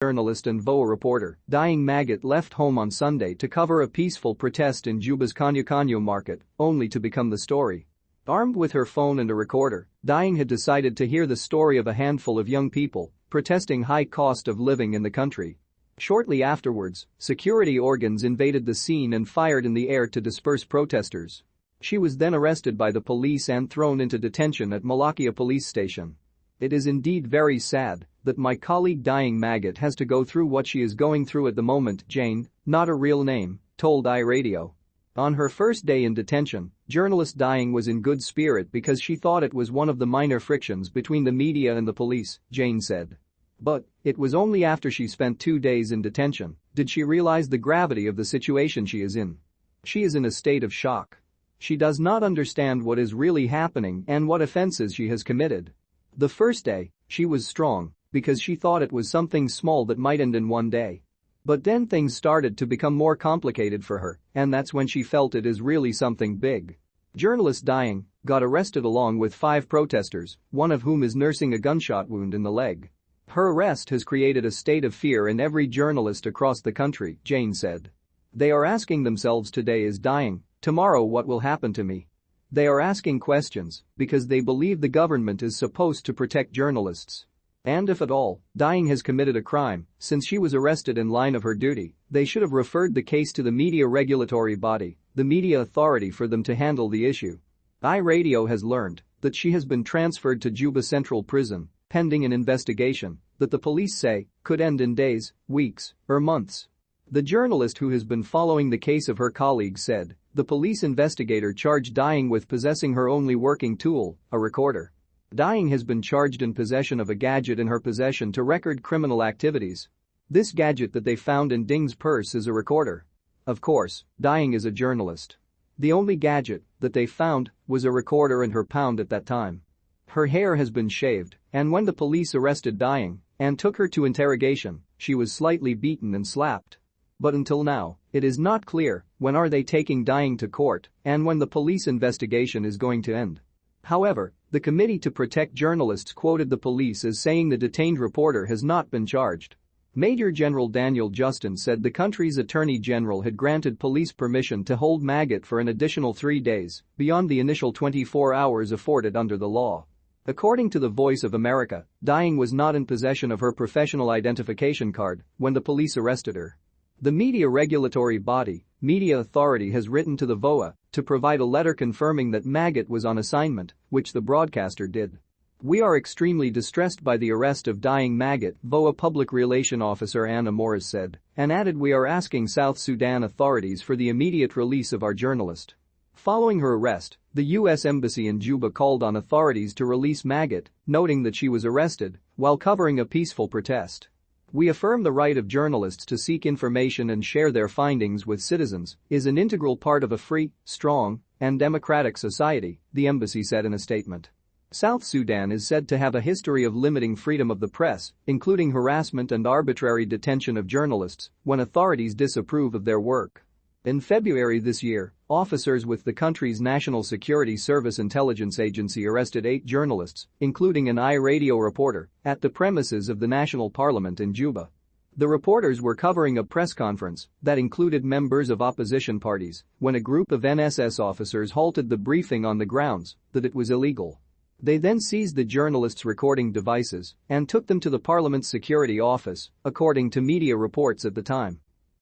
Journalist and VOA reporter, Diing Magot left home on Sunday to cover a peaceful protest in Juba's Kanyo market, only to become the story. Armed with her phone and a recorder, Diing had decided to hear the story of a handful of young people protesting high cost of living in the country. Shortly afterwards, security organs invaded the scene and fired in the air to disperse protesters. She was then arrested by the police and thrown into detention at Malakia police station. "It is indeed very sad that my colleague Diing Magot has to go through what she is going through at the moment," Jane, not a real name, told iRadio. On her first day in detention, journalist Diing was in good spirit because she thought it was one of the minor frictions between the media and the police, Jane said. But it was only after she spent 2 days in detention did she realize the gravity of the situation she is in. She is in a state of shock. She does not understand what is really happening and what offenses she has committed. The first day, she was strong because she thought it was something small that might end in one day. But then things started to become more complicated for her, and that's when she felt it is really something big. Journalist Diing got arrested along with 5 protesters, one of whom is nursing a gunshot wound in the leg. Her arrest has created a state of fear in every journalist across the country, Jane said. They are asking themselves, today is Diing, tomorrow what will happen to me? They are asking questions because they believe the government is supposed to protect journalists. And if at all, Diing has committed a crime, since she was arrested in line of her duty, they should have referred the case to the media regulatory body, the media authority, for them to handle the issue. iRadio has learned that she has been transferred to Juba Central Prison, pending an investigation that the police say could end in days, weeks, or months. The journalist who has been following the case of her colleagues said the police investigator charged Diing with possessing her only working tool, a recorder. Diing has been charged in possession of a gadget in her possession to record criminal activities. This gadget that they found in Ding's purse is a recorder. Of course, Diing is a journalist. The only gadget that they found was a recorder in her pound at that time. Her hair has been shaved, and when the police arrested Diing and took her to interrogation, she was slightly beaten and slapped. But until now, it is not clear when are they taking Diing to court and when the police investigation is going to end. However, the Committee to Protect Journalists quoted the police as saying the detained reporter has not been charged. Major General Daniel Justin said the country's Attorney General had granted police permission to hold Magot for an additional 3 days, beyond the initial 24 hours afforded under the law. According to the Voice of America, Diing was not in possession of her professional identification card when the police arrested her. The media regulatory body, Media Authority, has written to the VOA to provide a letter confirming that Magot was on assignment, which the broadcaster did. "We are extremely distressed by the arrest of Diing Magot," VOA Public Relation Officer Anna Morris said, and added, "We are asking South Sudan authorities for the immediate release of our journalist." Following her arrest, the U.S. Embassy in Juba called on authorities to release Magot, noting that she was arrested while covering a peaceful protest. "We affirm the right of journalists to seek information and share their findings with citizens is an integral part of a free, strong, and democratic society," the embassy said in a statement. South Sudan is said to have a history of limiting freedom of the press, including harassment and arbitrary detention of journalists when authorities disapprove of their work. In February this year, officers with the country's National Security Service intelligence agency arrested 8 journalists, including an iRadio reporter, at the premises of the National Parliament in Juba. The reporters were covering a press conference that included members of opposition parties when a group of NSS officers halted the briefing on the grounds that it was illegal. They then seized the journalists' recording devices and took them to the Parliament's security office, according to media reports at the time.